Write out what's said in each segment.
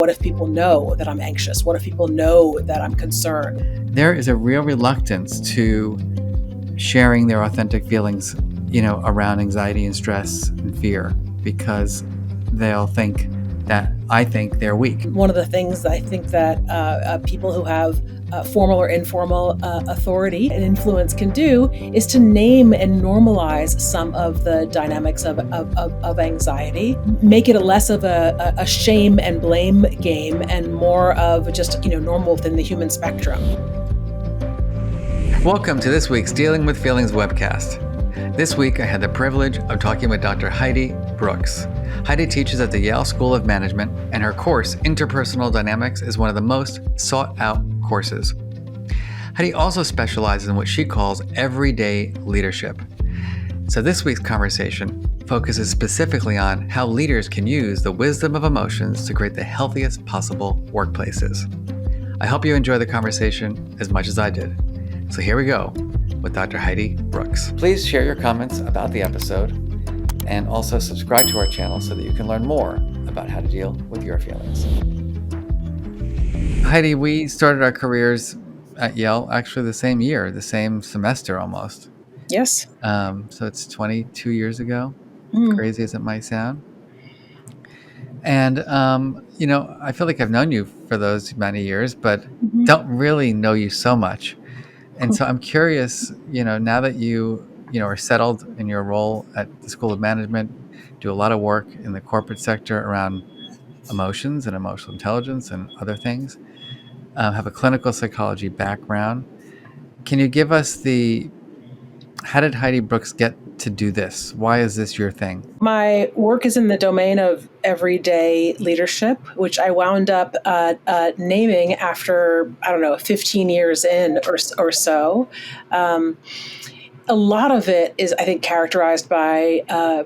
What if people know that I'm anxious? What if people know that I'm concerned? There is a real reluctance to sharing their authentic feelings, around anxiety and stress and fear, because they'll think that I think they're weak. One of the things I think that people who have formal or informal authority and influence can do is to name and normalize some of the dynamics of anxiety, make it less of a shame and blame game and more of just normal within the human spectrum. Welcome to this week's Dealing with Feelings webcast. This week I had the privilege of talking with Dr. Heidi Brooks. Heidi teaches at the Yale School of Management, and her course, Interpersonal Dynamics, is one of the most sought-out courses. Heidi also specializes in what she calls everyday leadership. So this week's conversation focuses specifically on how leaders can use the wisdom of emotions to create the healthiest possible workplaces. I hope you enjoy the conversation as much as I did. So here we go with Dr. Heidi Brooks. Please share your comments about the episode and also subscribe to our channel so that you can learn more about how to deal with your feelings. Heidi, we started our careers at Yale actually the same year, the same semester almost. Yes. So it's 22 years ago, crazy as it might sound. And, I feel like I've known you for those many years, but don't really know you so much. And so I'm curious, now that you are settled in your role at the School of Management, do a lot of work in the corporate sector around emotions and emotional intelligence and other things, have a clinical psychology background. Can you give us how did Heidi Brooks get to do this? Why is this your thing? My work is in the domain of everyday leadership, which I wound up naming after, 15 years in or so. A lot of it is, I think, characterized by,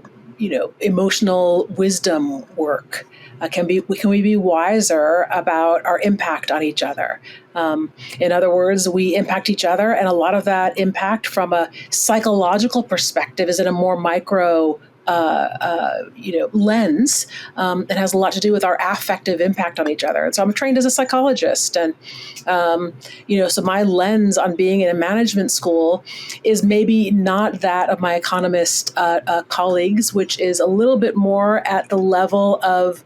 emotional wisdom work. Can we be wiser about our impact on each other? In other words, we impact each other, and a lot of that impact from a psychological perspective is in a more micro lens. It has a lot to do with our affective impact on each other. And so I'm trained as a psychologist, and so my lens on being in a management school is maybe not that of my economist colleagues, which is a little bit more at the level of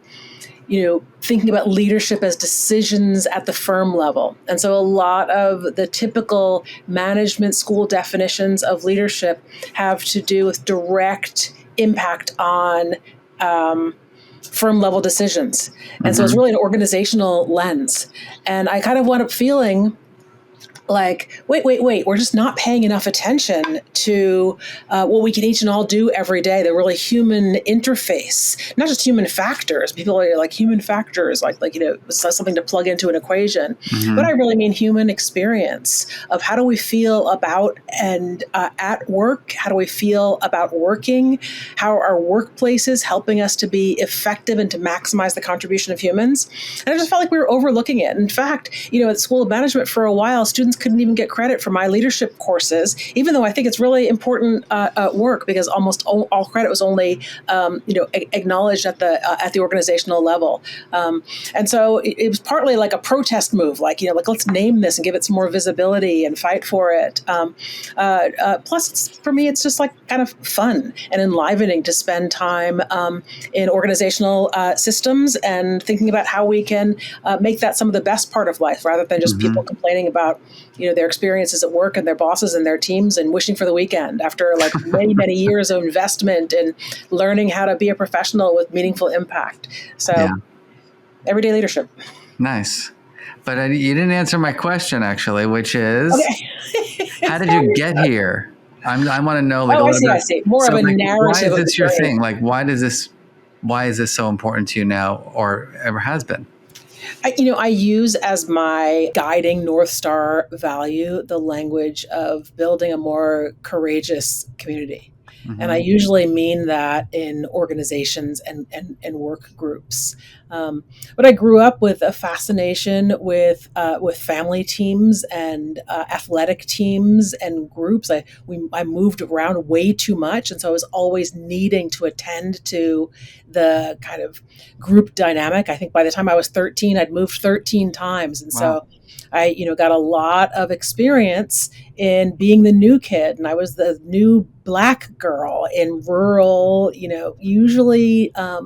thinking about leadership as decisions at the firm level. And so a lot of the typical management school definitions of leadership have to do with direct impact on firm level decisions. And so it's really an organizational lens. And I kind of wound up feeling like, wait, we're just not paying enough attention to what we can each and all do every day, the really human interface, not just human factors. People are like human factors, like something to plug into an equation. But I really mean human experience of how do we feel about and at work? How do we feel about working? How are workplaces helping us to be effective and to maximize the contribution of humans? And I just felt like we were overlooking it. In fact, at the School of Management for a while, students couldn't even get credit for my leadership courses, even though I think it's really important work, because almost all credit was only acknowledged at the organizational level. And so it was partly like a protest move, like let's name this and give it some more visibility and fight for it. Plus, for me, it's just like kind of fun and enlivening to spend time in organizational systems and thinking about how we can make that some of the best part of life, rather than just people complaining about their experiences at work and their bosses and their teams and wishing for the weekend after like many years of investment in learning how to be a professional with meaningful impact. So everyday leadership. Nice. But you didn't answer my question, actually, which is, how did you get here? I want to know. I see. More of a narrative. Why is this your thing? Like, why is this so important to you now, or ever has been? I use as my guiding North Star value the language of building a more courageous community. And I usually mean that in organizations and work groups. But I grew up with a fascination with family teams and athletic teams and groups. I moved around way too much, and so I was always needing to attend to the kind of group dynamic. I think by the time I was 13, I'd moved 13 times, and Wow. so I, got a lot of experience in being the new kid, and I was the new black girl in rural, usually uh,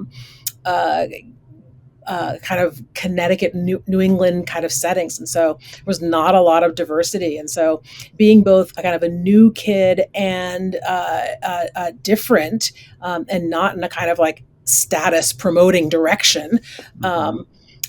kind of Connecticut, New England kind of settings. And so there was not a lot of diversity. And so being both a kind of a new kid and different, and not in a kind of like status promoting direction, Mm-hmm.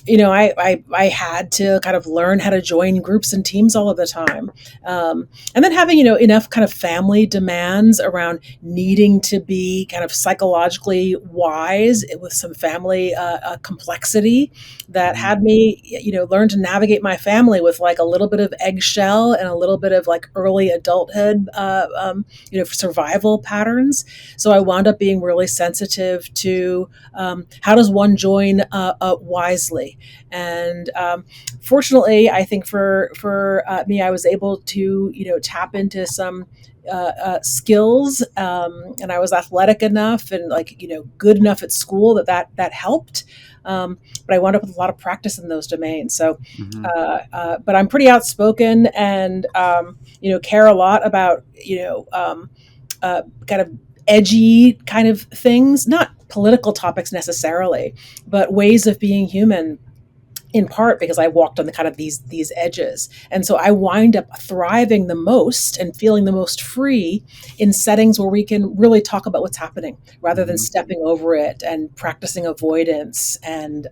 I had to kind of learn how to join groups and teams all of the time. And then having, enough kind of family demands around needing to be kind of psychologically wise with some family complexity that Mm-hmm. had me, learn to navigate my family with like a little bit of eggshell and a little bit of like early adulthood, survival patterns. So I wound up being really sensitive to how does one join wisely. And fortunately, I think for me, I was able to tap into some skills, and I was athletic enough and like good enough at school that helped. But I wound up with a lot of practice in those domains. So, Mm-hmm. but I'm pretty outspoken and care a lot about kind of edgy kind of things, not political topics necessarily, but ways of being human, in part because I walked on the kind of these edges. And so I wind up thriving the most and feeling the most free in settings where we can really talk about what's happening rather than Mm-hmm. stepping over it and practicing avoidance. And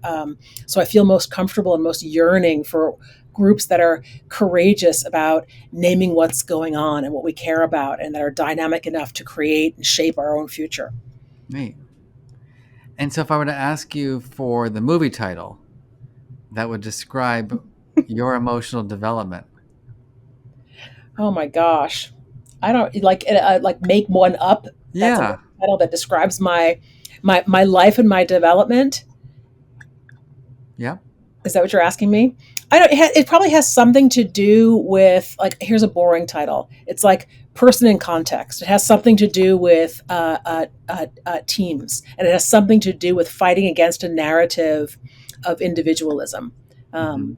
so I feel most comfortable and most yearning for groups that are courageous about naming what's going on and what we care about, and that are dynamic enough to create and shape our own future. Neat. And so if I were to ask you for the movie title that would describe your emotional development. Oh my gosh. I don't like make one up. That's a Yeah. title that describes my life and my development. Yeah. Is that what you're asking me? I don't. It probably has something to do with like. Here's a boring title. It's like person in context. It has something to do with teams, and it has something to do with fighting against a narrative of individualism. Mm-hmm. Um,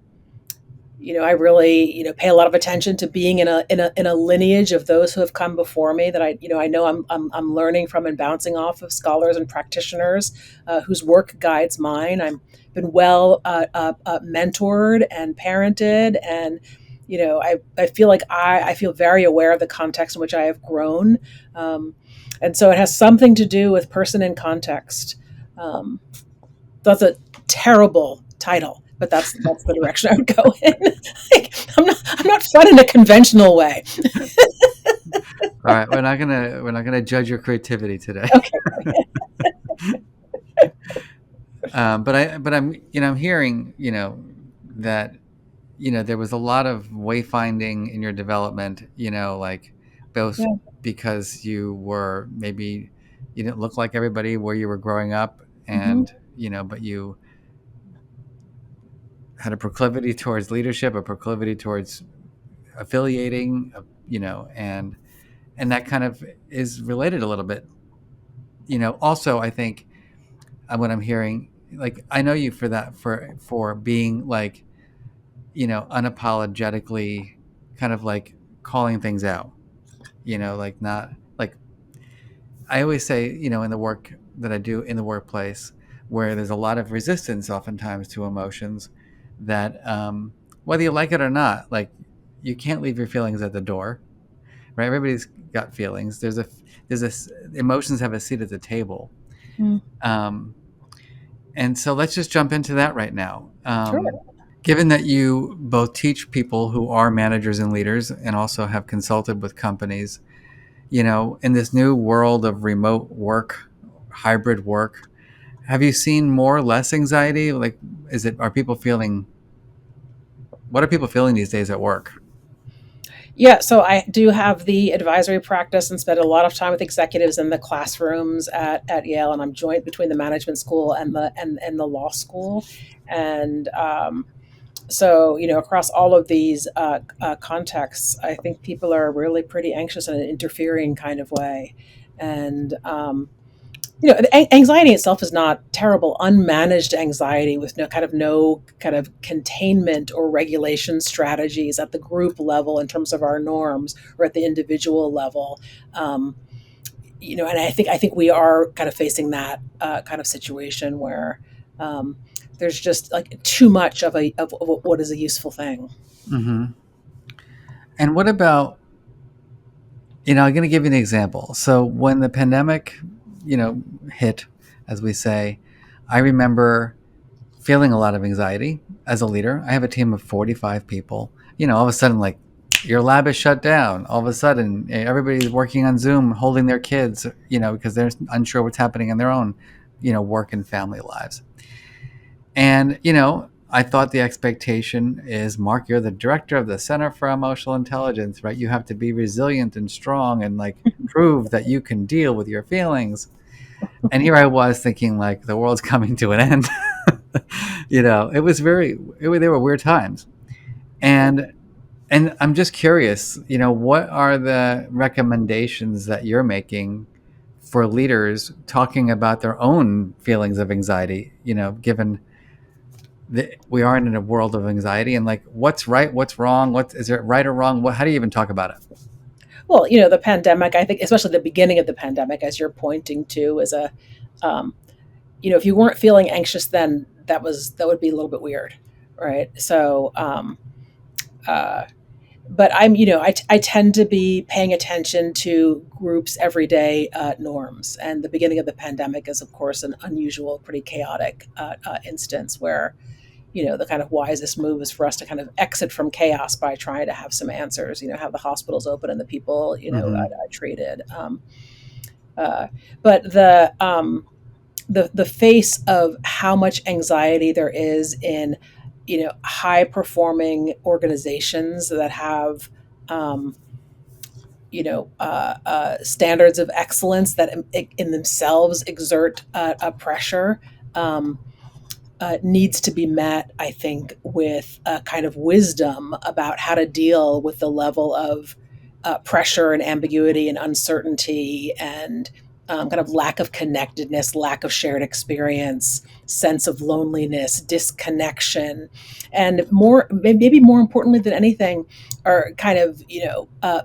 I really, pay a lot of attention to being in a lineage of those who have come before me that I know I'm learning from and bouncing off of scholars and practitioners whose work guides mine. I'm been well mentored and parented, and I feel like I feel very aware of the context in which I have grown, and so it has something to do with person in context. Um, that's a terrible title, but that's the direction I would go in. Like, I'm not fun in a conventional way. All right, we're not gonna judge your creativity today. Okay. But I'm hearing that there was a lot of wayfinding in your development. Like both Yeah. because you didn't look like everybody where you were growing up, Hmm. and but you had a proclivity towards leadership, a proclivity towards affiliating, and that kind of is related a little bit. Also, I think what I'm hearing, like I know you for that, for being like unapologetically kind of like calling things out. Like not like I always say, in the work that I do in the workplace, where there's a lot of resistance oftentimes to emotions, that whether you like it or not, like you can't leave your feelings at the door, right? Everybody's got feelings. Emotions have a seat at the table. Mm, Um, and so let's just jump into that right now. sure. Given that you both teach people who are managers and leaders and also have consulted with companies, in this new world of remote work, hybrid work, have you seen more or less anxiety? Like, what are people feeling these days at work? Yeah, so I do have the advisory practice and spend a lot of time with executives in the classrooms at Yale, and I'm joint between the management school and the law school, and so across all of these contexts, I think people are really pretty anxious in an interfering kind of way, and anxiety itself is not terrible. Unmanaged anxiety with no kind of containment or regulation strategies at the group level in terms of our norms or at the individual level. Um, and I think we are kind of facing that kind of situation where there's just like too much of what is a useful thing. Hmm. And what about, I'm going to give you an example. So when the pandemic, you know, hit, as we say, I remember feeling a lot of anxiety as a leader. I have a team of 45 people. All of a sudden, like, your lab is shut down. All of a sudden, everybody's working on Zoom, holding their kids, because they're unsure what's happening in their own, work and family lives. And, I thought the expectation is, Marc, you're the director of the Center for Emotional Intelligence, right? You have to be resilient and strong and like prove that you can deal with your feelings. And here I was thinking like the world's coming to an end. It was they were weird times. And I'm just curious, what are the recommendations that you're making for leaders talking about their own feelings of anxiety, given that we are in a world of anxiety, and like what's right, what's wrong, what is it right or wrong? How do you even talk about it? Well, the pandemic, I think, especially the beginning of the pandemic, as you're pointing to, is um, if you weren't feeling anxious then, that would be a little bit weird, right? So, uh, but I tend to be paying attention to groups' everyday norms, and the beginning of the pandemic is, of course, an unusual, pretty chaotic instance where the kind of wisest move is for us to kind of exit from chaos by trying to have some answers. Have the hospitals open and the people Hmm. treated. Uh, but the face of how much anxiety there is in high performing organizations that have um, standards of excellence that in themselves exert a pressure um, needs to be met, I think, with a kind of wisdom about how to deal with the level of pressure and ambiguity and uncertainty and kind of lack of connectedness, lack of shared experience, sense of loneliness, disconnection, and maybe more importantly than anything, are kind of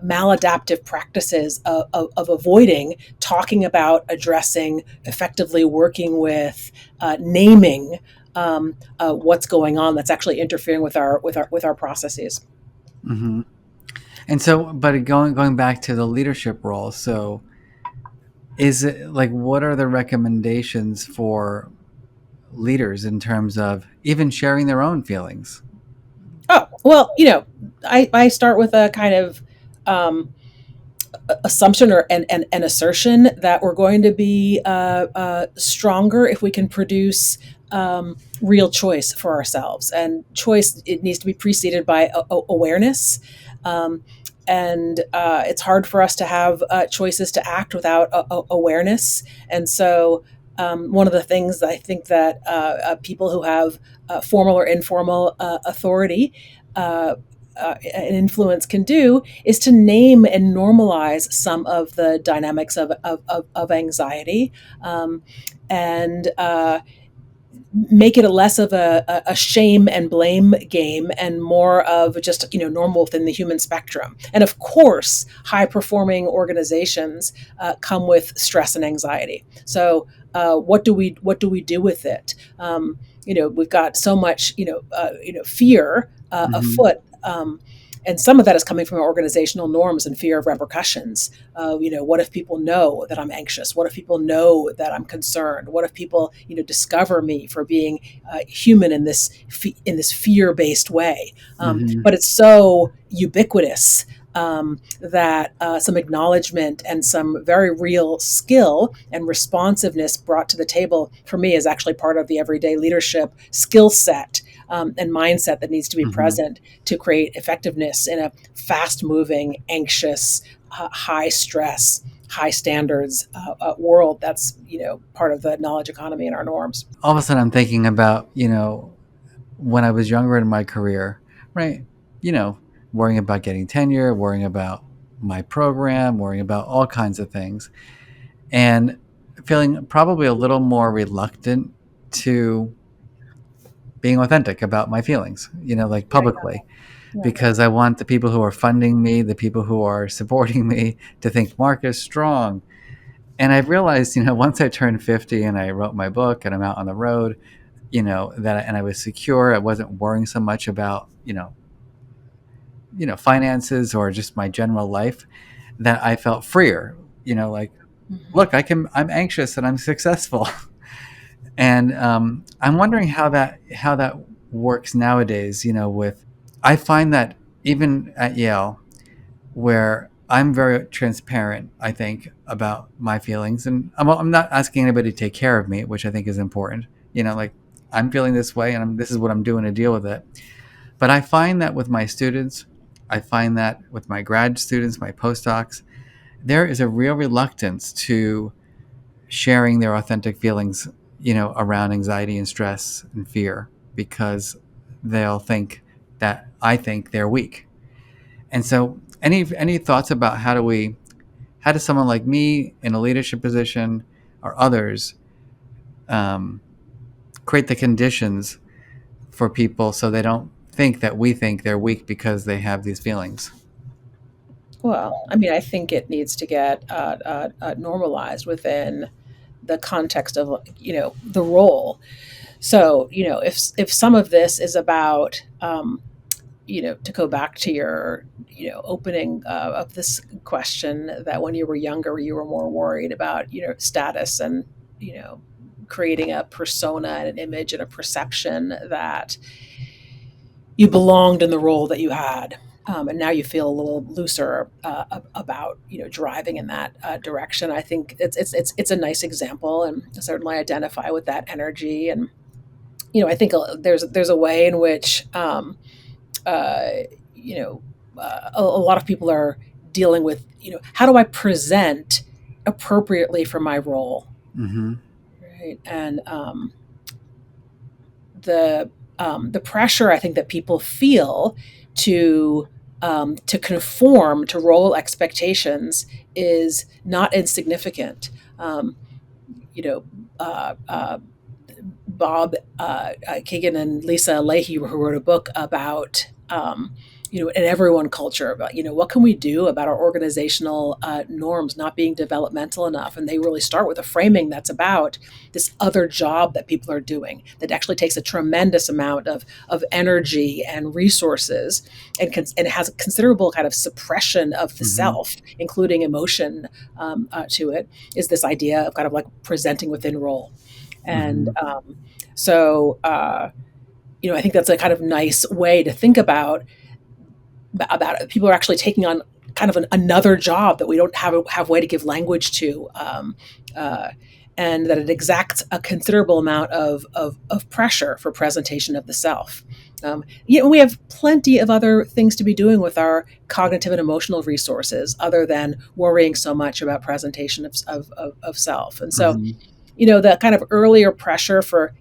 maladaptive practices of avoiding talking about, addressing, effectively working with, naming what's going on that's actually interfering with our processes. Hmm. And so, but going back to the leadership role, so is it like what are the recommendations for leaders in terms of even sharing their own feelings? Oh well, I start with a kind of um, assumption or an assertion that we're going to be stronger if we can produce real choice for ourselves. And choice, it needs to be preceded by awareness. Um, and it's hard for us to have choices to act without awareness. And so, one of the things that I think that people who have formal or informal authority uh, and influence can do is to name and normalize some of the dynamics of anxiety, and make it a less of a shame and blame game and more of just normal within the human spectrum. And of course, high performing organizations come with stress and anxiety. So what do we do with it? We've got so much fear Hmm. afoot. And some of that is coming from organizational norms and fear of repercussions. What if people know that I'm anxious? What if people know that I'm concerned? What if people, discover me for being human in this fear-based way? Hmm. But it's so ubiquitous that some acknowledgement and some very real skill and responsiveness brought to the table for me is actually part of the everyday leadership skill set and mindset that needs to be present to create effectiveness in a fast moving, anxious, high stress, high standards world that's part of the knowledge economy and our norms. All of a sudden I'm thinking about, when I was younger in my career, right? Worrying about getting tenure, worrying about my program, worrying about all kinds of things, and feeling probably a little more reluctant to being authentic about my feelings, like Right. publicly, Yeah. because I want the people who are funding me, the people who are supporting me, to think Marc is strong. And I've realized, once I turned 50 and I wrote my book and I'm out on the road, and I was secure, I wasn't worrying so much about, finances or just my general life, that I felt freer, like, Mhm. look, I'm anxious and I'm successful. And I'm wondering how that works nowadays. With I find that even at Yale, where I'm very transparent, I think, about my feelings, and I'm not asking anybody to take care of me, which I think is important. Like, I'm feeling this way, and this is what I'm doing to deal with it. But I find that with my students, I find that with my grad students, my postdocs, there is a real reluctance to sharing their authentic feelings, around anxiety and stress and fear, because they'll think that I think they're weak. And so, any thoughts about how does someone like me in a leadership position or others um, create the conditions for people so they don't think that we think they're weak because they have these feelings? Well, I mean, I think it needs to get normalized within the context of the role. So if some of this is about to go back to your opening of this question, that when you were younger you were more worried about status and you know creating a persona and an image and a perception that you belonged in the role that you had. And now you feel a little looser about driving in that direction. I think it's a nice example, and certainly identify with that energy. And I think there's a way in which uh, you know a lot of people are dealing with how do I present appropriately for my role, Mm-hmm. right? And the pressure I think that people feel to conform to role expectations is not insignificant. Um, you know, Bob Kagan and Lisa Leahy, who wrote a book about an everyone culture, about what can we do about our organizational norms not being developmental enough, and they really start with a framing that's about this other job that people are doing that actually takes a tremendous amount of energy and resources, and has a considerable kind of suppression of the Mm-hmm. self, including emotion to it. Is this idea of kind of like presenting within role. And Mm-hmm. so, I think that's a kind of nice way to think about it. People are actually taking on kind of another job that we don't have way to give language to, uh, and that it exacts a considerable amount of pressure for presentation of the self. We have plenty of other things to be doing with our cognitive and emotional resources other than worrying so much about presentation of self. And so, Mm-hmm. the kind of earlier pressure for,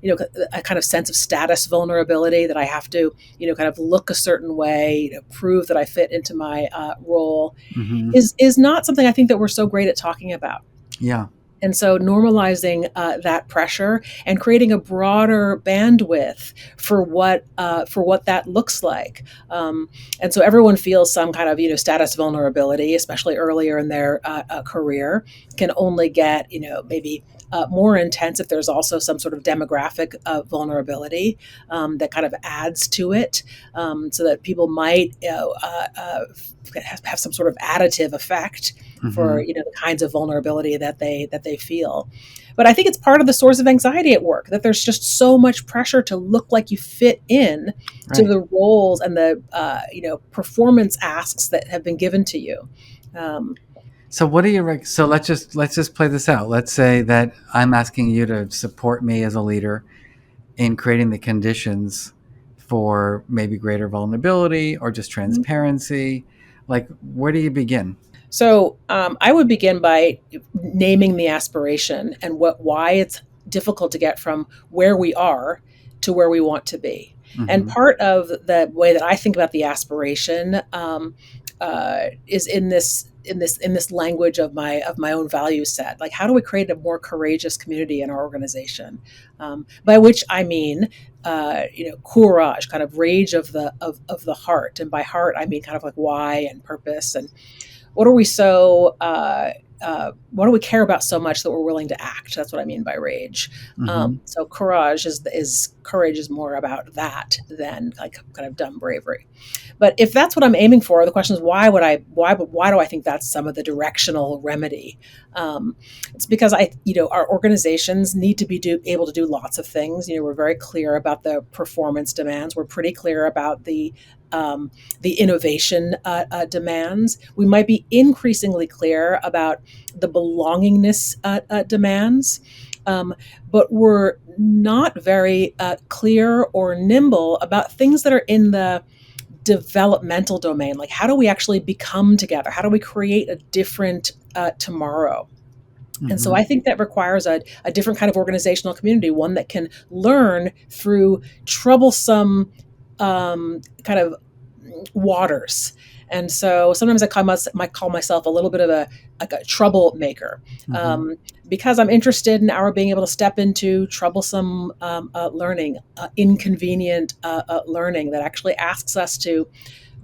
a kind of sense of status vulnerability, that I have to, kind of look a certain way, prove that I fit into my role, Mm-hmm. is not something I think that we're so great at talking about. Yeah. And so normalizing that pressure and creating a broader bandwidth for what that looks like, and so everyone feels some kind of status vulnerability, especially earlier in their career, can only get maybe more intense if there's also some sort of demographic vulnerability that kind of adds to it, so that people might have some sort of additive effect Mm-hmm. for the kinds of vulnerability that they feel. But I think it's part of the source of anxiety at work, that there's just so much pressure to look like you fit in to Right. the roles and the performance asks that have been given to you. Um, So what do you so let's just play this out. Let's say that I'm asking you to support me as a leader in creating the conditions for maybe greater vulnerability or just transparency? Like, where do you begin? So I would begin by naming the aspiration and why it's difficult to get from where we are to where we want to be. And Mm-hmm. part of the way that I think about the aspiration is in this language of my own value set. Like, how do we create a more courageous community in our organization? By which I mean, courage, kind of rage of the heart, and by heart I mean kind of like why and purpose, and what are we so what do we care about so much that we're willing to act? That's what I mean by rage. Mm-hmm. So courage is more about that than like kind of dumb bravery. But if that's what I'm aiming for, the question is why do I think that's some of the directional remedy? It's because our organizations need to be able to do lots of things. We're very clear about the performance demands. We're pretty clear about the innovation demands. We might be increasingly clear about the belongingness demands. But we're not very clear or nimble about things that are in the developmental domain. Like, how do we actually become together? How do we create a different tomorrow? And so Mm-hmm. I think that requires a different kind of organizational community, one that can learn through troublesome kind of waters. And so sometimes might call myself a little bit of a troublemaker, Mm-hmm. because I'm interested in our being able to step into troublesome learning, inconvenient learning that actually asks us to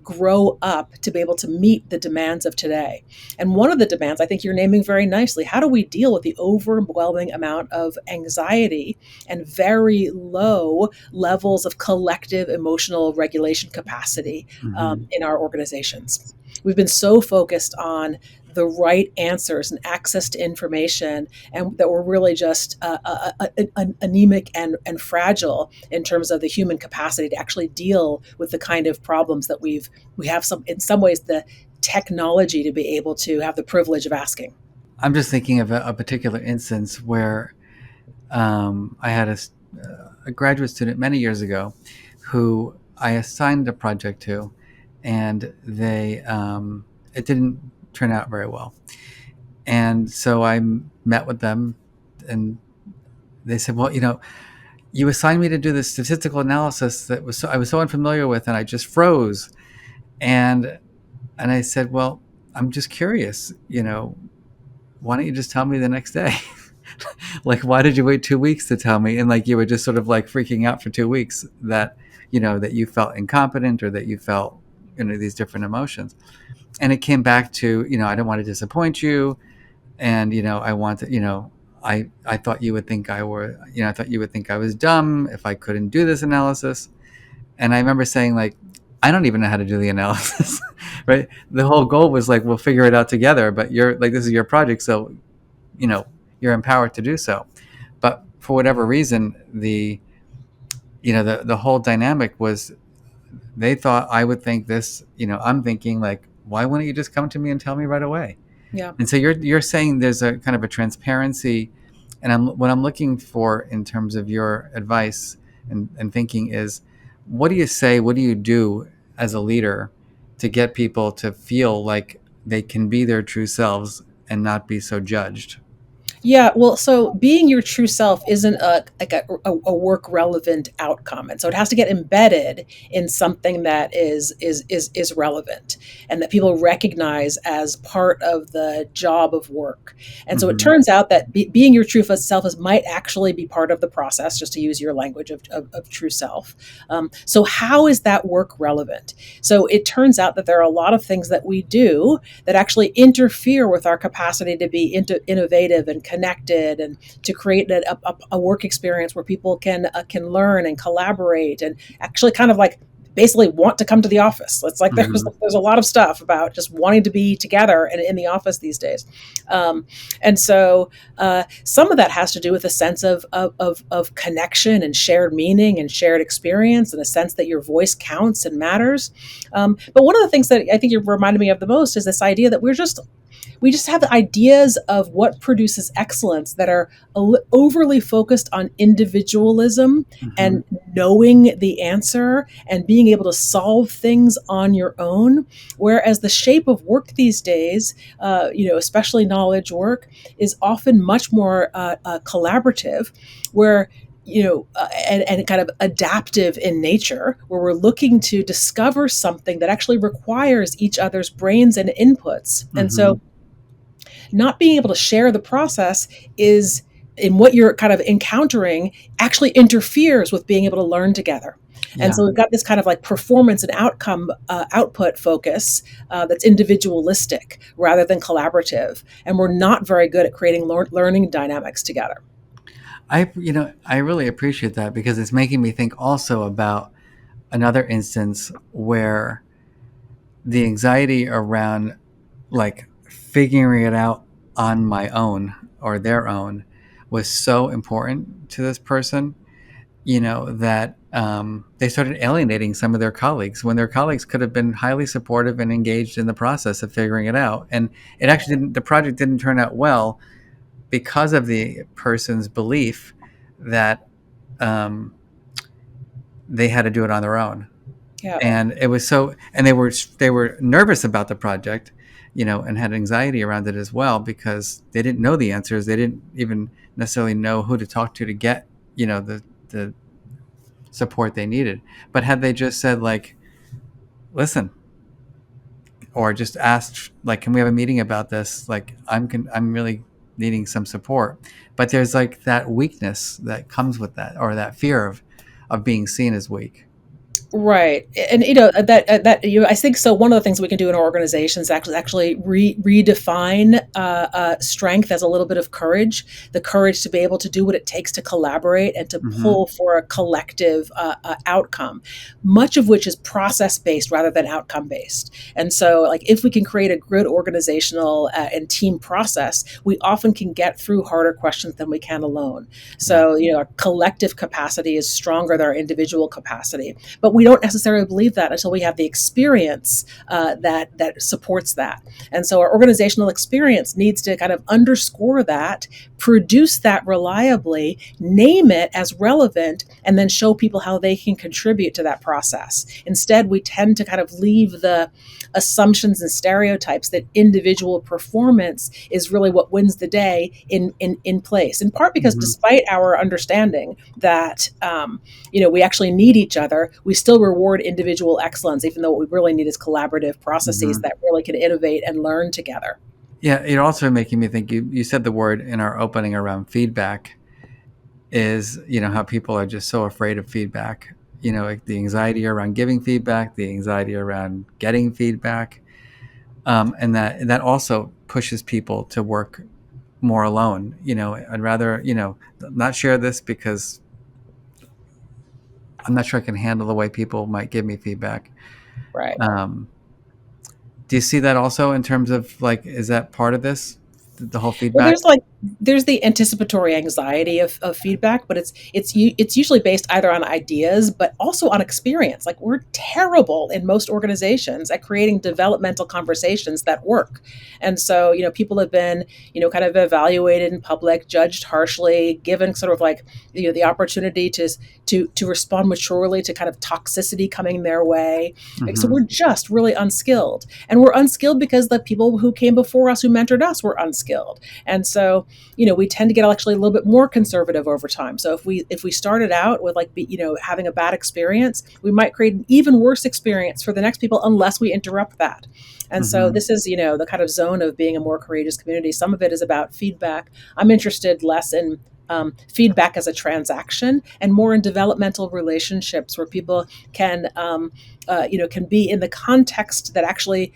grow up to be able to meet the demands of today. And one of the demands I think you're naming very nicely: how do we deal with the overwhelming amount of anxiety and very low levels of collective emotional regulation capacity Mm-hmm. in our organizations? We've been so focused on the right answers and access to information, and that we're really just anemic and fragile in terms of the human capacity to actually deal with the kind of problems that we have in some ways the technology to be able to have the privilege of asking. I'm just thinking of a particular instance where I had a graduate student many years ago who I assigned a project to, and it didn't turn out very well. And so I met with them, and they said, "Well, you assigned me to do this statistical analysis that I was so unfamiliar with, and I just froze." And I said, "Well, I'm just curious. Why don't you just tell me the next day?" Like, why did you wait 2 weeks to tell me? And like, you were just sort of like freaking out for 2 weeks that you felt incompetent, or that you felt, these different emotions. And it came back to, I don't want to disappoint you. And, I wanted, I thought you would think I thought you would think I was dumb if I couldn't do this analysis. And I remember saying, like, I don't even know how to do the analysis, right? The whole goal was like, we'll figure it out together, but you're like, this is your project. So, you're empowered to do so. But for whatever reason, the whole dynamic was, they thought I would think this. I'm thinking, like, why wouldn't you just come to me and tell me right away? Yeah. And so you're saying there's a kind of a transparency, and what I'm looking for in terms of your advice and thinking is, what do you say, what do you do as a leader to get people to feel like they can be their true selves and not be so judged? Yeah, well, so being your true self isn't a work relevant outcome, and so it has to get embedded in something that is relevant and that people recognize as part of the job of work. And so it Mm-hmm. turns out that being your true self might actually be part of the process, just to use your language of true self. So how is that work relevant? So it turns out that there are a lot of things that we do that actually interfere with our capacity to be innovative and connected, and to create a work experience where people can learn and collaborate and actually kind of like basically want to come to the office. It's like there's Mm-hmm. there's a lot of stuff about just wanting to be together and in the office these days, and so some of that has to do with a sense of connection and shared meaning and shared experience, and a sense that your voice counts and matters. But one of the things that I think you reminded me of the most is this idea that we just have ideas of what produces excellence that are overly focused on individualism Mm-hmm. and knowing the answer and being able to solve things on your own. Whereas the shape of work these days, especially knowledge work, is often much more collaborative, where and kind of adaptive in nature, where we're looking to discover something that actually requires each other's brains and inputs. And Mm-hmm. so not being able to share the process is, in what you're kind of encountering, actually interferes with being able to learn together. And Yeah. so we've got this kind of like performance and outcome output focus that's individualistic rather than collaborative. And we're not very good at creating learning dynamics together. I really appreciate that because it's making me think also about another instance where the anxiety around like figuring it out on my own or their own was so important to this person, that they started alienating some of their colleagues when their colleagues could have been highly supportive and engaged in the process of figuring it out. And it actually didn't, the project didn't turn out well because of the person's belief that um, they had to do it on their own. Yeah. And it was so, and they were nervous about the project, and had anxiety around it as well because they didn't know the answers. They didn't even necessarily know who to talk to get, the support they needed. But had they just said like, listen, or just asked like, can we have a meeting about this? Like, I'm really needing some support. But there's like that weakness that comes with that, or that fear of being seen as weak. Right, and I think so. One of the things we can do in our organizations actually redefine strength as a little bit of courage, the courage to be able to do what it takes to collaborate and to Mm-hmm. pull for a collective outcome, much of which is process based rather than outcome based. And so, like, if we can create a good organizational and team process, we often can get through harder questions than we can alone. Yeah. So, our collective capacity is stronger than our individual capacity, but we don't necessarily believe that until we have the experience that supports that. And so our organizational experience needs to kind of underscore that, produce that reliably, name it as relevant, and then show people how they can contribute to that process. Instead, we tend to kind of leave the assumptions and stereotypes that individual performance is really what wins the day in place. In part because, Mm-hmm. despite our understanding that we actually need each other, we still reward individual excellence, even though what we really need is collaborative processes Mm-hmm. that really can innovate and learn together. Yeah, you're also making me think. You said the word in our opening around feedback is, how people are just so afraid of feedback. Like the anxiety around giving feedback, the anxiety around getting feedback, and that also pushes people to work more alone. I'd rather not share this because I'm not sure I can handle the way people might give me feedback. Right. Um, do you see that also in terms of like, is that part of this, the whole Well, feedback? there's the anticipatory anxiety of feedback, but it's usually based either on ideas, but also on experience. Like, we're terrible in most organizations at creating developmental conversations that work, and so people have been kind of evaluated in public, judged harshly, given sort of like the opportunity to respond maturely to kind of toxicity coming their way. Like, so Mm-hmm. we're just really unskilled, and we're unskilled because the people who came before us, who mentored us, were unskilled. And so, we tend to get actually a little bit more conservative over time. So if we started out with having a bad experience, we might create an even worse experience for the next people unless we interrupt that. And so Mm-hmm. this is, the kind of zone of being a more courageous community. Some of it is about feedback. I'm interested less in feedback as a transaction and more in developmental relationships where people can be in the context that actually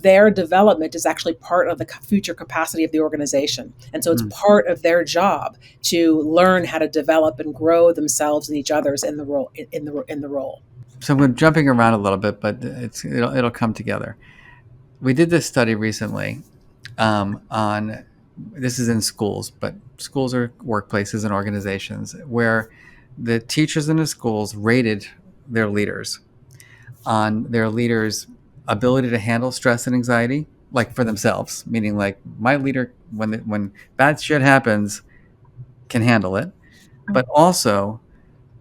their development is actually part of the future capacity of the organization, and so it's part of their job to learn how to develop and grow themselves and each other's in the role in the role. So we're jumping around a little bit, but it'll come together. We did this study recently on, this is in schools, but schools are workplaces and organizations where the teachers in the schools rated their leaders on their leaders' ability to handle stress and anxiety, like for themselves, meaning like my leader, when bad shit happens, can handle it, but also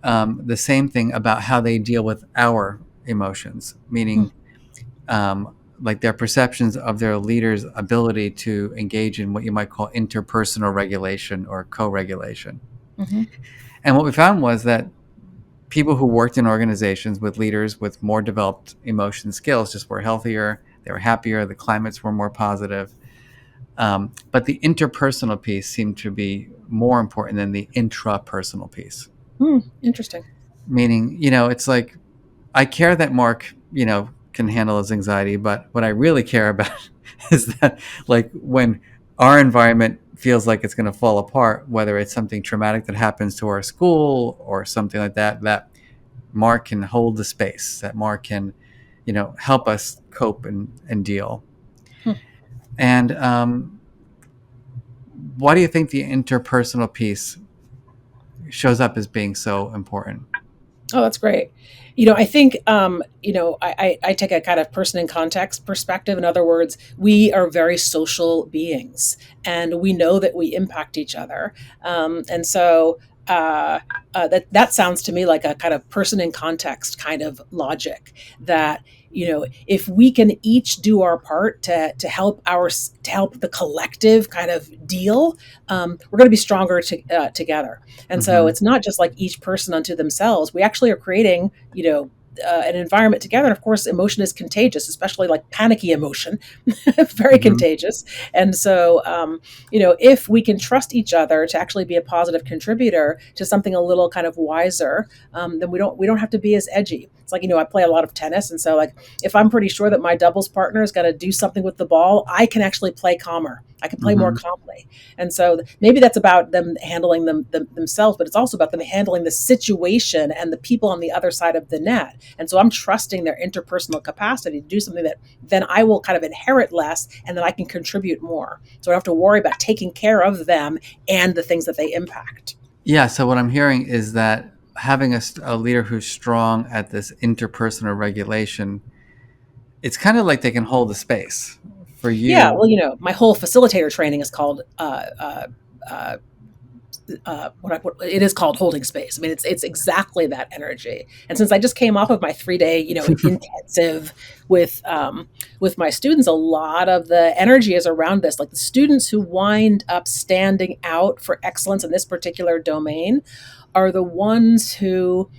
the same thing about how they deal with our emotions, meaning like their perceptions of their leader's ability to engage in what you might call interpersonal regulation or co-regulation. Mm-hmm. And what we found was that people who worked in organizations with leaders with more developed emotion skills just were healthier, they were happier, the climates were more positive. But the interpersonal piece seemed to be more important than the intrapersonal piece. Interesting. Meaning, it's like I care that Mark, can handle his anxiety, but what I really care about is that, like, when our environment feels like it's going to fall apart, whether it's something traumatic that happens to our school or something like that, that Mark can hold the space, that Mark can, help us cope and deal. Hmm. And why do you think the interpersonal piece shows up as being so important? Oh, that's great. I think, I take a kind of person in context perspective. In other words, we are very social beings and we know that we impact each other. And so that sounds to me like a kind of person in context kind of logic that, if we can each do our part to help the collective kind of deal, we're going to be stronger together. And so Mm-hmm. it's not just like each person unto themselves. We actually are creating, an environment together. And of course, emotion is contagious, especially like panicky emotion, very Mm-hmm. contagious. And so, if we can trust each other to actually be a positive contributor to something a little kind of wiser, then we don't have to be as edgy. It's like, I play a lot of tennis. And so like, if I'm pretty sure that my doubles partner is going to do something with the ball, I can actually play calmer. I can play more Mm-hmm. calmly. And so maybe that's about them handling themselves, but it's also about them handling the situation and the people on the other side of the net. And so I'm trusting their interpersonal capacity to do something that then I will kind of inherit less and then I can contribute more. So I don't have to worry about taking care of them and the things that they impact. Yeah. So what I'm hearing is that having a leader who's strong at this interpersonal regulation, it's kind of like they can hold the space for Yeah, you. well, my whole facilitator training is called uh, what it is called holding space. I mean, it's exactly that energy. And since I just came off of my 3 day, intensive with my students, a lot of the energy is around this. Like the students who wind up standing out for excellence in this particular domain are the ones who,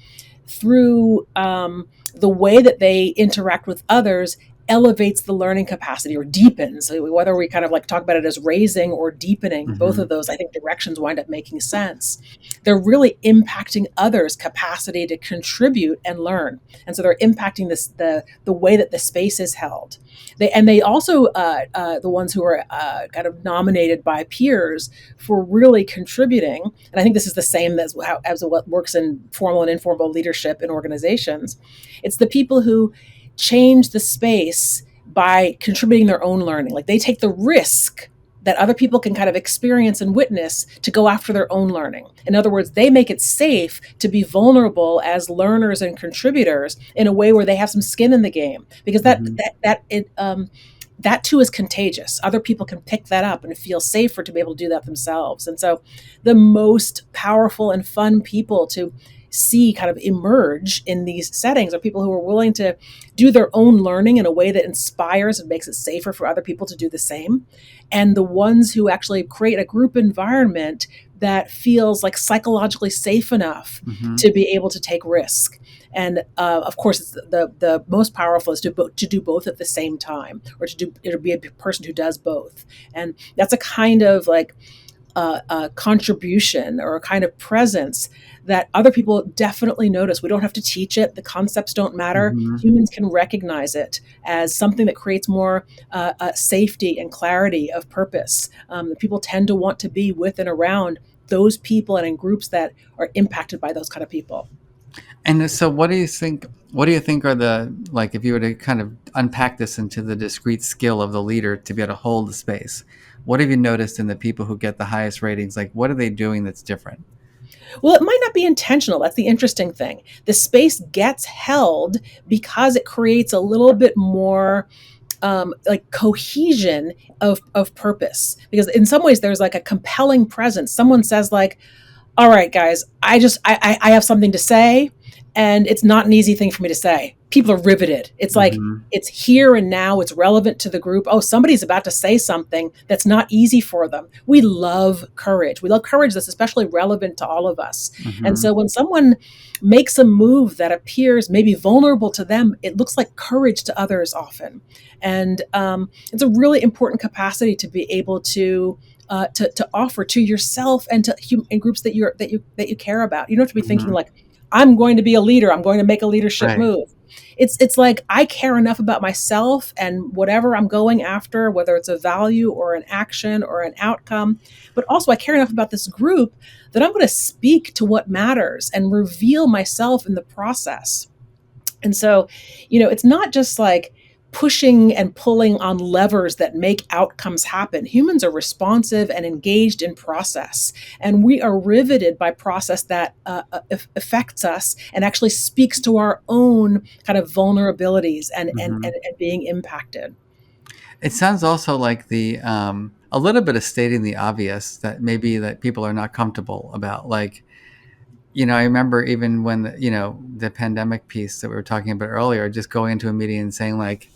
through the way that they interact with others, elevates the learning capacity or deepens. Whether we kind of like talk about it as raising or deepening, both Mm-hmm. of those I think directions wind up making sense. They're really impacting others' capacity to contribute and learn, and so they're impacting the way that the space is held. They also the ones who are kind of nominated by peers for really contributing. And I think this is the same as what works in formal and informal leadership in organizations. It's the people who change the space by contributing their own learning. Like they take the risk that other people can kind of experience and witness to go after their own learning. In other words, they make it safe to be vulnerable as learners and contributors in a way where they have some skin in the game, because Mm-hmm. that too is contagious. Other people can pick that up and feel safer to be able to do that themselves. And so the most powerful and fun people to see kind of emerge in these settings are people who are willing to do their own learning in a way that inspires and makes it safer for other people to do the same. And the ones who actually create a group environment that feels like psychologically safe enough Mm-hmm. to be able to take risk. And of course, it's the most powerful is to do both at the same time, or to be a person who does both. And that's a kind of like a contribution or a kind of presence that other people definitely notice. We don't have to teach it. The concepts don't matter. Mm-hmm. Humans can recognize it as something that creates more safety and clarity of purpose. People tend to want to be with and around those people and in groups that are impacted by those kind of people. And so, what do you think? What do you think are the, like, if you were to kind of unpack this into the discrete skill of the leader to be able to hold the space? What have you noticed in the people who get the highest ratings? Like, what are they doing that's different? Well, it might not be intentional. That's the interesting thing. The space gets held because it creates a little bit more like cohesion of purpose, because in some ways there's like a compelling presence. Someone says like, all right, guys, I have something to say, and it's not an easy thing for me to say. People are riveted. It's like Mm-hmm. it's here and now. It's relevant to the group. Oh, somebody's about to say something that's not easy for them. We love courage. We love courage that's especially relevant to all of us. And Mm-hmm. so when someone makes a move that appears maybe vulnerable to them, it looks like courage to others often. And it's a really important capacity to be able to offer to yourself and to and groups that you care about. You don't have to be thinking Mm-hmm. like, I'm going to be a leader. I'm going to make a leadership Right. move. It's like I care enough about myself and whatever I'm going after, whether it's a value or an action or an outcome, but also I care enough about this group that I'm going to speak to what matters and reveal myself in the process. And so, it's not just like pushing and pulling on levers that make outcomes happen. Humans are responsive and engaged in process, and we are riveted by process that affects us and actually speaks to our own kind of vulnerabilities Mm-hmm. and being impacted. It sounds also like the a little bit of stating the obvious that maybe that people are not comfortable about. Like, I remember even when the pandemic piece that we were talking about earlier, just going into a meeting and saying like,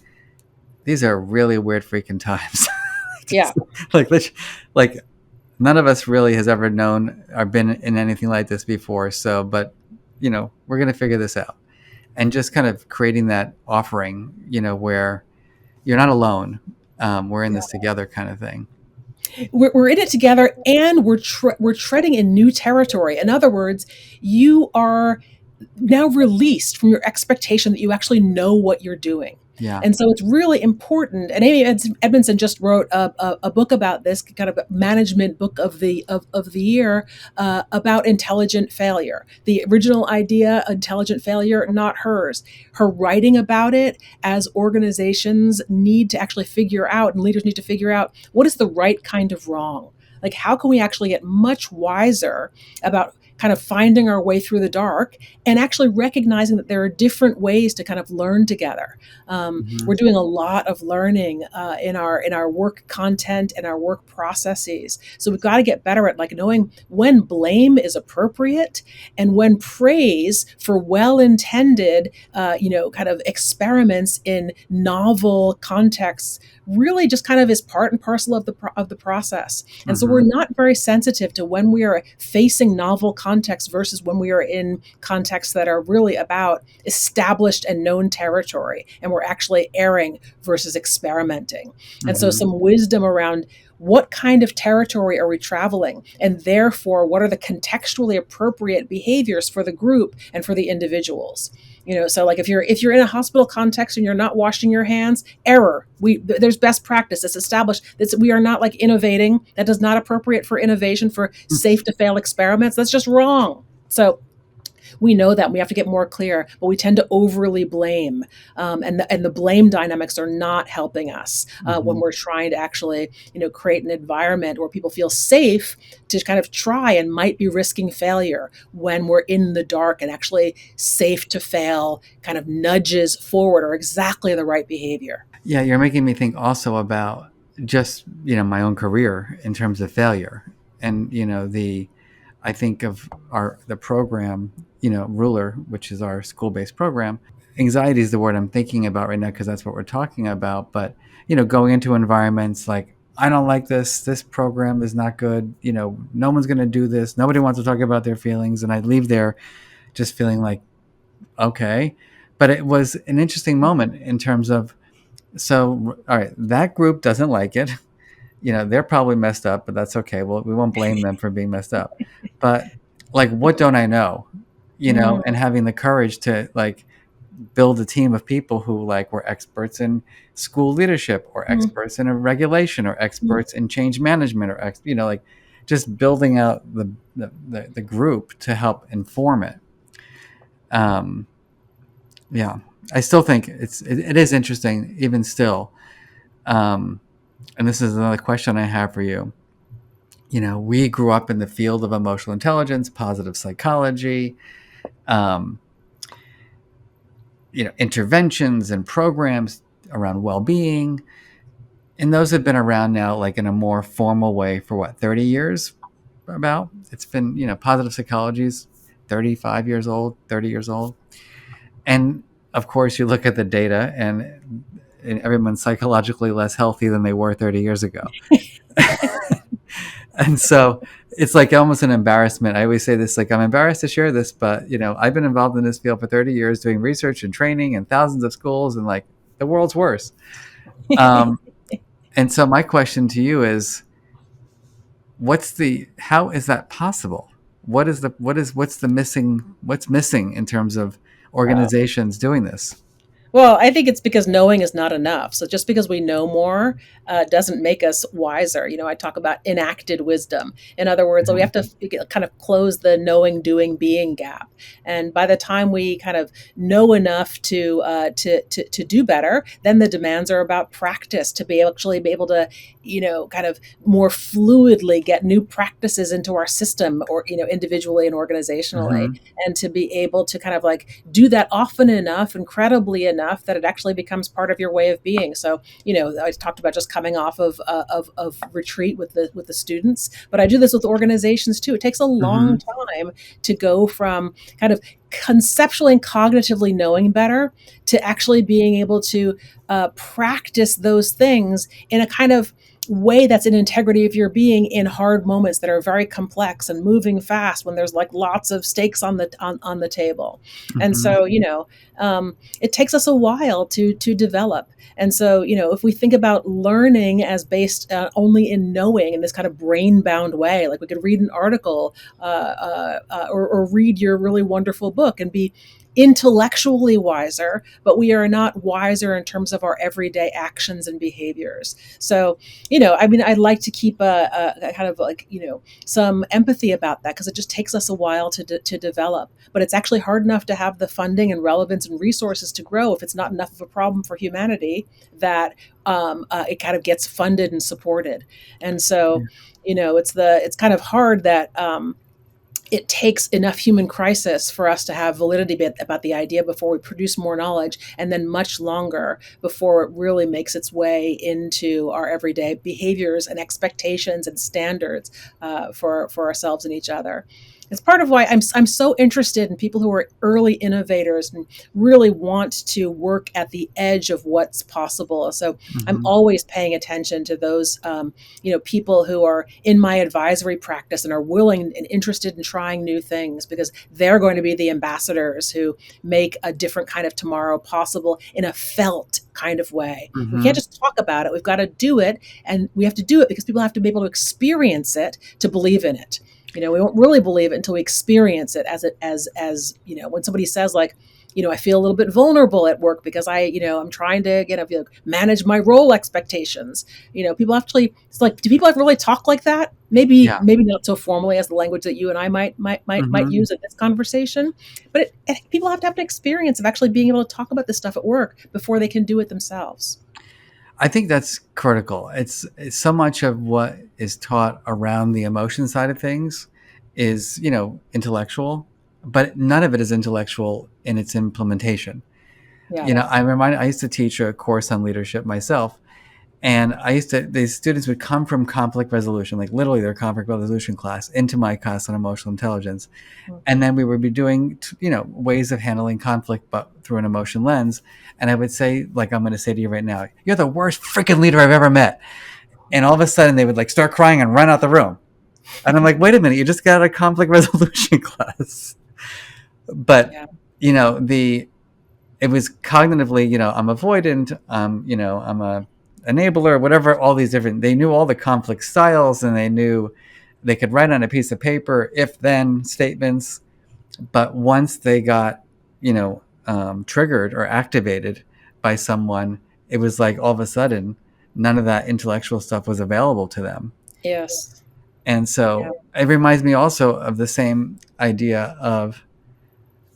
these are really weird freaking times. Yeah. Just, like none of us really has ever known or been in anything like this before. So, but we're gonna figure this out, and just kind of creating that offering, where you're not alone. We're in this together, kind of thing. We're in it together, and we're treading in new territory. In other words, you are now released from your expectation that you actually know what you're doing. Yeah. And so it's really important. And Amy Edmondson just wrote a book about this, kind of a management book of the year, about intelligent failure. The original idea, intelligent failure, not hers. Her writing about it as organizations need to actually figure out, and leaders need to figure out, what is the right kind of wrong? Like, how can we actually get much wiser about kind of finding our way through the dark and actually recognizing that there are different ways to kind of learn together. Hmm. We're doing a lot of learning in our work content and our work processes. So we've got to get better at like knowing when blame is appropriate and when praise for well-intended, kind of experiments in novel contexts really just kind of is part and parcel of the process. And so we're Hmm. not very sensitive to when we are facing novel contexts versus when we are in contexts that are really about established and known territory, and we're actually erring versus experimenting. And so Hmm. some wisdom around what kind of territory are we traveling, and therefore what are the contextually appropriate behaviors for the group and for the individuals. So like if you're in a hospital context and you're not washing your hands, error. There's best practice. It's established that we are not like innovating. That is not appropriate for innovation, for safe to fail experiments. That's just wrong. So we know that we have to get more clear, but we tend to overly blame, and the blame dynamics are not helping us when Hmm. we're trying to actually create an environment where people feel safe to kind of try and might be risking failure when we're in the dark, and actually safe to fail kind of nudges forward or exactly the right behavior. Yeah, you're making me think also about just my own career in terms of failure, and the I think of the program, Ruler, which is our school-based program. Anxiety is the word I'm thinking about right now because that's what we're talking about. But going into environments like, I don't like this. This program is not good. No one's going to do this. Nobody wants to talk about their feelings, and I leave there just feeling like, okay. But it was an interesting moment in terms of, so all right, that group doesn't like it. They're probably messed up, but that's okay. Well, we won't blame them for being messed up. But like, what don't I know? Mm, And having the courage to like build a team of people who like were experts in school leadership or mm, experts in a regulation or mm. experts in change management or like just building out the group to help inform it. Um, yeah, I still think it is interesting even still. Um, and this is another question I have for you. We grew up in the field of emotional intelligence, positive psychology, um, interventions and programs. around well-being, and those have been around now like in a more formal way for what, 30 years. About it's been, positive psychology is 35 years old, 30 years old. And of course you look at the data, and everyone's psychologically less healthy than they were 30 years ago. And so it's like almost an embarrassment. I always say this, like, I'm embarrassed to share this, but I've been involved in this field for 30 years doing research and training in thousands of schools, and like the world's worse. um, and so my question to you is, how is that possible? What's missing in terms of Wow. organizations doing this? Well, I think it's because knowing is not enough. So just because we know more doesn't make us wiser. I talk about enacted wisdom. In other words, we have to kind of close the knowing, doing, being gap. And by the time we kind of know enough to do better, then the demands are about practice to actually be able to, kind of more fluidly get new practices into our system, or individually and organizationally, Mm-hmm. and to be able to kind of like do that often enough, incredibly enough, that it actually becomes part of your way of being. So, I talked about just coming off of retreat with the students, but I do this with organizations too. It takes a Mm-hmm. long time to go from kind of conceptually and cognitively knowing better to actually being able to practice those things in a kind of way that's in integrity of your being in hard moments that are very complex and moving fast, when there's like lots of stakes on the table. And Mm-hmm. so it takes us a while to develop. And so if we think about learning as based only in knowing, in this kind of brain bound way, like we could read an article or read your really wonderful book and be intellectually wiser, but we are not wiser in terms of our everyday actions and behaviors. So I mean, I'd like to keep a kind of like, some empathy about that, because it just takes us a while to develop. But it's actually hard enough to have the funding and relevance and resources to grow if it's not enough of a problem for humanity that it kind of gets funded and supported. And so, it's kind of hard that it takes enough human crisis for us to have validity about the idea before we produce more knowledge, and then much longer before it really makes its way into our everyday behaviors and expectations and standards for ourselves and each other. It's part of why I'm so interested in people who are early innovators and really want to work at the edge of what's possible. So I'm Mm-hmm. always paying attention to those people who are in my advisory practice and are willing and interested in trying new things, because they're going to be the ambassadors who make a different kind of tomorrow possible in a felt kind of way. We can't Mm-hmm. just talk about it. We've got to do it, and we have to do it because people have to be able to experience it to believe in it. We won't really believe it until we experience it as when somebody says, like, I feel a little bit vulnerable at work because I'm trying to manage my role expectations. People actually, it's like, do people really talk like that? Maybe Yeah. not so formally as the language that you and I might Mm-hmm. use in this conversation, but people have to have an experience of actually being able to talk about this stuff at work before they can do it themselves. I think that's critical. It's so much of what is taught around the emotion side of things is, intellectual, but none of it is intellectual in its implementation. Yeah. I used to teach a course on leadership myself, and these students would come from conflict resolution, like literally their conflict resolution class, into my class on emotional intelligence. And then we would be doing, ways of handling conflict, but through an emotion lens. And I would say, like I'm going to say to you right now, you're the worst freaking leader I've ever met. And all of a sudden they would like start crying and run out the room. And I'm like, wait a minute, you just got a conflict resolution class. But, Yeah. the it was cognitively, I'm avoidant, I'm a enabler, whatever, all these different, they knew all the conflict styles, and they knew they could write on a piece of paper if then statements. But once they got, triggered or activated by someone, it was like all of a sudden none of that intellectual stuff was available to them. Yes. And Yeah. so it reminds me also of the same idea of,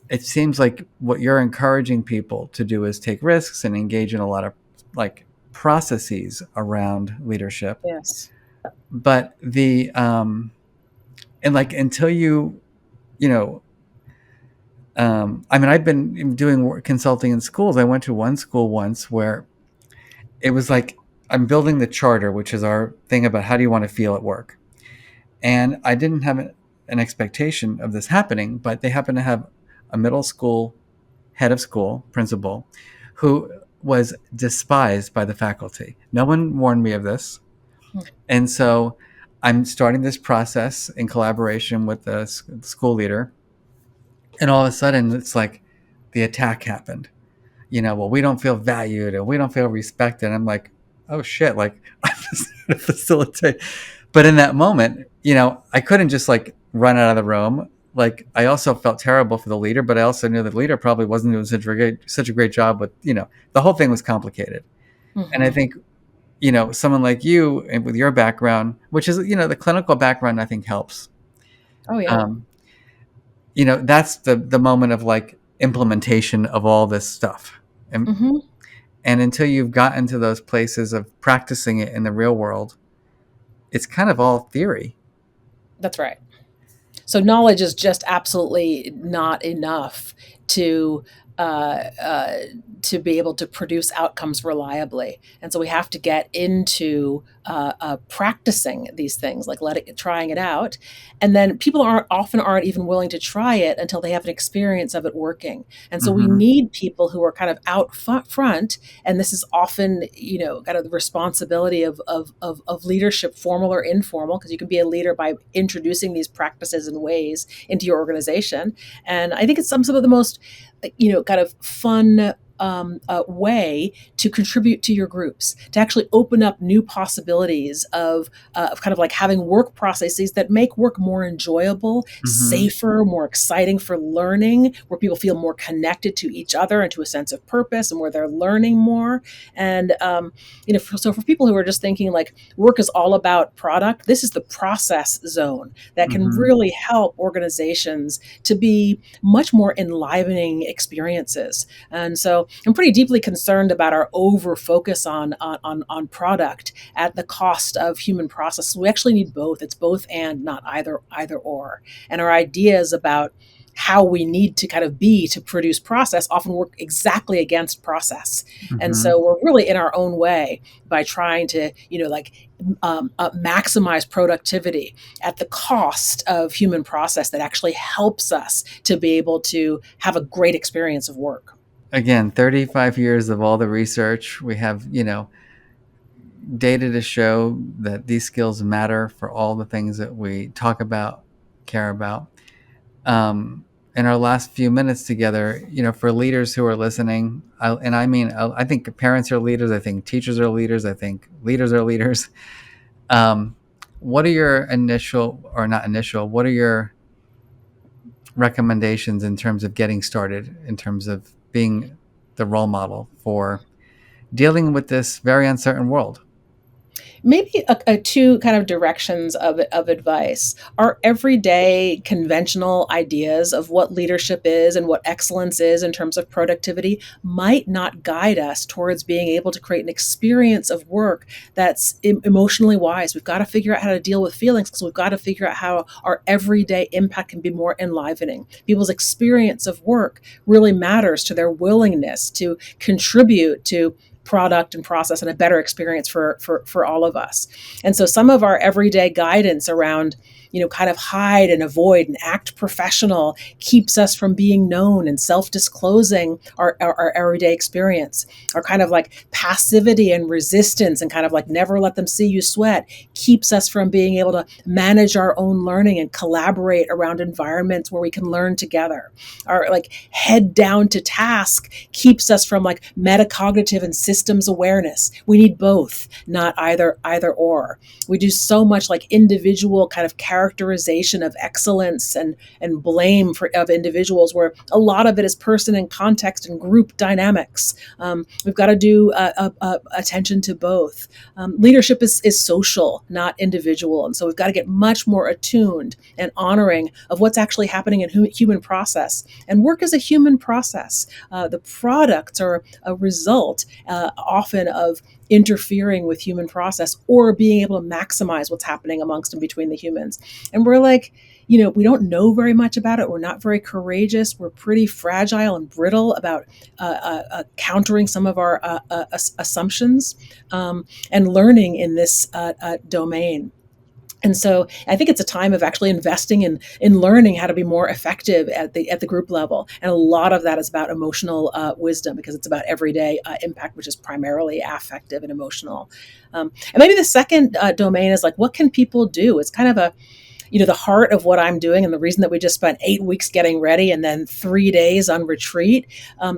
it seems like what you're encouraging people to do is take risks and engage in a lot of like processes around leadership. Yes. But and like until you know I mean, I've been doing consulting in schools. I went to one school once where it was like I'm building the charter, which is our thing about how do you want to feel at work. And I didn't have an expectation of this happening, but they happened to have a middle school head of school, principal, who was despised by the faculty. No one warned me of this. And so I'm starting this process in collaboration with the school leader. And all of a sudden, it's like the attack happened. Well, we don't feel valued and we don't feel respected. I'm like, oh shit, like I'm just going to facilitate. But in that moment, I couldn't just like run out of the room. Like I also felt terrible for the leader, but I also knew the leader probably wasn't doing such a great job with, the whole thing was complicated. Mm-hmm. And I think, someone like you and with your background, which is, the clinical background, I think helps. Oh yeah. That's the moment of like implementation of all this stuff. And until you've gotten to those places of practicing it in the real world, it's kind of all theory. That's right. So knowledge is just absolutely not enough to to be able to produce outcomes reliably. And so we have to get into practicing these things, like trying it out. And then people aren't even willing to try it until they have an experience of it working. And so we need people who are kind of out front. And this is often, kind of the responsibility of leadership, formal or informal, because you can be a leader by introducing these practices and ways into your organization. And I think it's some of the most kind of fun way to contribute to your groups, to actually open up new possibilities of kind of like having work processes that make work more enjoyable, safer, more exciting for learning, where people feel more connected to each other and to a sense of purpose, and where they're learning more. And so for people who are just thinking like work is all about product, this is the process zone that can really help organizations to be much more enlivening experiences. And so I'm pretty deeply concerned about our over focus on product at the cost of human process. We actually need both. It's both and, not either or. And our ideas about how we need to kind of be to produce process often work exactly against process. And so we're really in our own way by trying to, maximize productivity at the cost of human process that actually helps us to be able to have a great experience of work. Again, 35 years of all the research. We have, data to show that these skills matter for all the things that we talk about, care about. In our last few minutes together, for leaders who are listening, I think parents are leaders. I think teachers are leaders. I think leaders are leaders. What are your what are your recommendations in terms of getting started, in terms of being the role model for dealing with this very uncertain world? Maybe two kind of directions of advice. Our everyday conventional ideas of what leadership is and what excellence is in terms of productivity might not guide us towards being able to create an experience of work that's emotionally wise. We've got to figure out how to deal with feelings, because we've got to figure out how our everyday impact can be more enlivening. People's experience of work really matters to their willingness to contribute to product and process and a better experience for all of us. And so some of our everyday guidance around, kind of hide and avoid and act professional keeps us from being known and self-disclosing our everyday experience. Our kind of like passivity and resistance and kind of like never let them see you sweat keeps us from being able to manage our own learning and collaborate around environments where we can learn together. Our like head down to task keeps us from like metacognitive and systems awareness. We need both, not either or. We do so much like individual kind of characterization of excellence and blame of individuals, where a lot of it is person and context and group dynamics. We've got to do attention to both. Leadership is social, not individual. And so we've got to get much more attuned and honoring of what's actually happening in human process. And work is a human process. The products are a result often of interfering with human process or being able to maximize what's happening amongst and between the humans. And we're like, we don't know very much about it. We're not very courageous. We're pretty fragile and brittle about countering some of our assumptions, and learning in this domain. And so I think it's a time of actually investing in learning how to be more effective at the group level. And a lot of that is about emotional wisdom, because it's about everyday impact, which is primarily affective and emotional. And maybe the second domain is like, what can people do? It's kind of the heart of what I'm doing, and the reason that we just spent 8 weeks getting ready and then 3 days on retreat,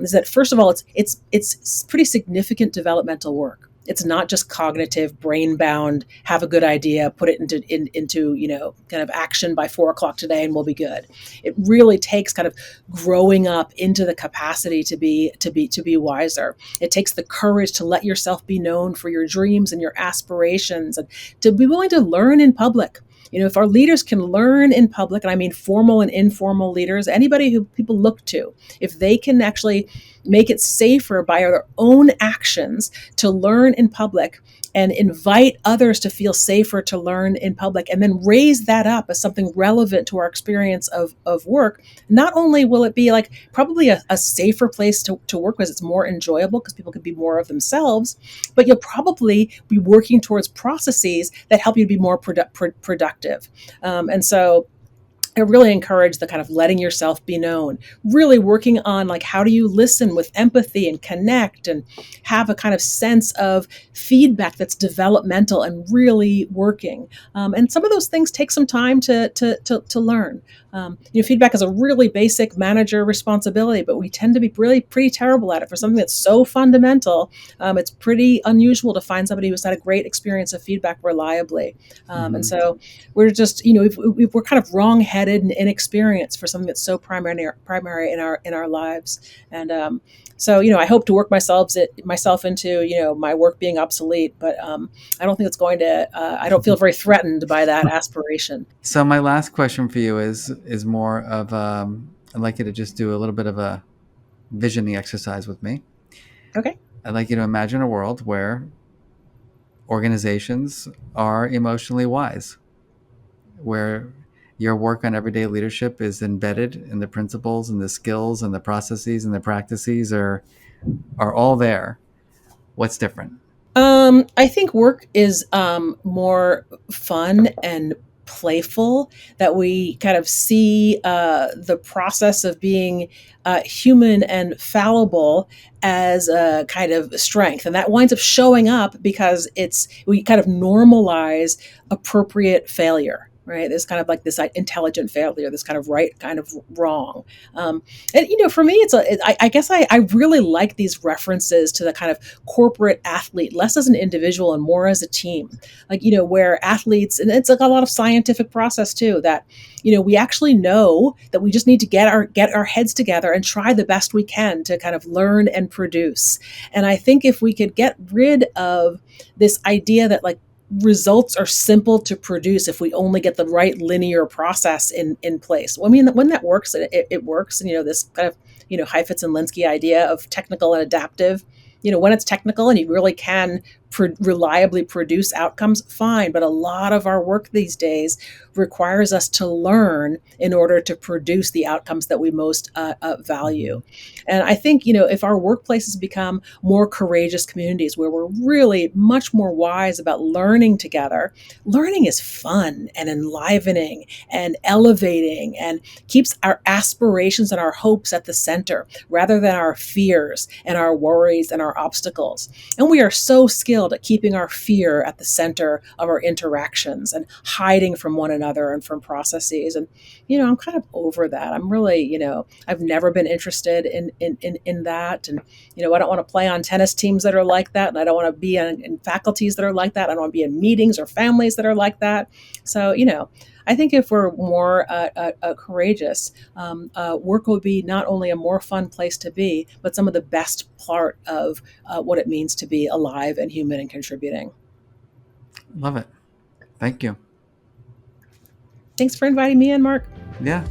is that, first of all, it's pretty significant developmental work. It's not just cognitive, brain bound, have a good idea, put it into kind of action by 4 o'clock today and we'll be good. It really takes kind of growing up into the capacity to be wiser. It takes the courage to let yourself be known for your dreams and your aspirations, and to be willing to learn in public. If our leaders can learn in public, and I mean formal and informal leaders, anybody who people look to, if they can actually make it safer by their own actions to learn in public, and invite others to feel safer to learn in public, and then raise that up as something relevant to our experience of work, not only will it be like probably a safer place to work, because it's more enjoyable, because people can be more of themselves, but you'll probably be working towards processes that help you to be more productive. And so I really encourage the kind of letting yourself be known, really working on like, how do you listen with empathy and connect and have a kind of sense of feedback that's developmental and really working. And some of those things take some time to learn. Feedback is a really basic manager responsibility, but we tend to be really pretty terrible at it. For something that's so fundamental, it's pretty unusual to find somebody who's had a great experience of feedback reliably. And so we're just, we're kind of wrong-headed and inexperienced for something that's so primary in our lives. And so I hope to work myself into my work being obsolete, but I don't think it's going to. I don't feel very threatened by that aspiration. So my last question for you is more of I'd like you to just do a little bit of a visioning exercise with me. Okay. I'd like you to imagine a world where organizations are emotionally wise, where your work on everyday leadership is embedded in the principles and the skills and the processes and the practices are all there. What's different? I think work is more fun and playful, that we kind of see the process of being human and fallible as a kind of strength. And that winds up showing up because we kind of normalize appropriate failure. Right, there's kind of like this intelligent failure, this kind of right, kind of wrong, and for me, I guess I really like these references to the kind of corporate athlete, less as an individual and more as a team. Like where athletes, and it's like a lot of scientific process too, that we actually know that we just need to get our heads together and try the best we can to kind of learn and produce. And I think if we could get rid of this idea that like results are simple to produce if we only get the right linear process in place. Well, I mean, when that works, it works. And, this kind of, Heifetz and Linsky idea of technical and adaptive, when it's technical and you really can reliably produce outcomes, fine. But a lot of our work these days requires us to learn in order to produce the outcomes that we most value. And I think, if our workplaces become more courageous communities where we're really much more wise about learning together, learning is fun and enlivening and elevating and keeps our aspirations and our hopes at the center rather than our fears and our worries and our obstacles. And we are so skilled at keeping our fear at the center of our interactions and hiding from one another and from processes. And, I'm kind of over that. I'm really, I've never been interested in that. And, I don't want to play on tennis teams that are like that. And I don't want to be in faculties that are like that. I don't want to be in meetings or families that are like that. So, I think if we're more courageous, work will be not only a more fun place to be, but some of the best part of what it means to be alive and human and contributing. Love it. Thank you. Thanks for inviting me in, Mark. Yeah,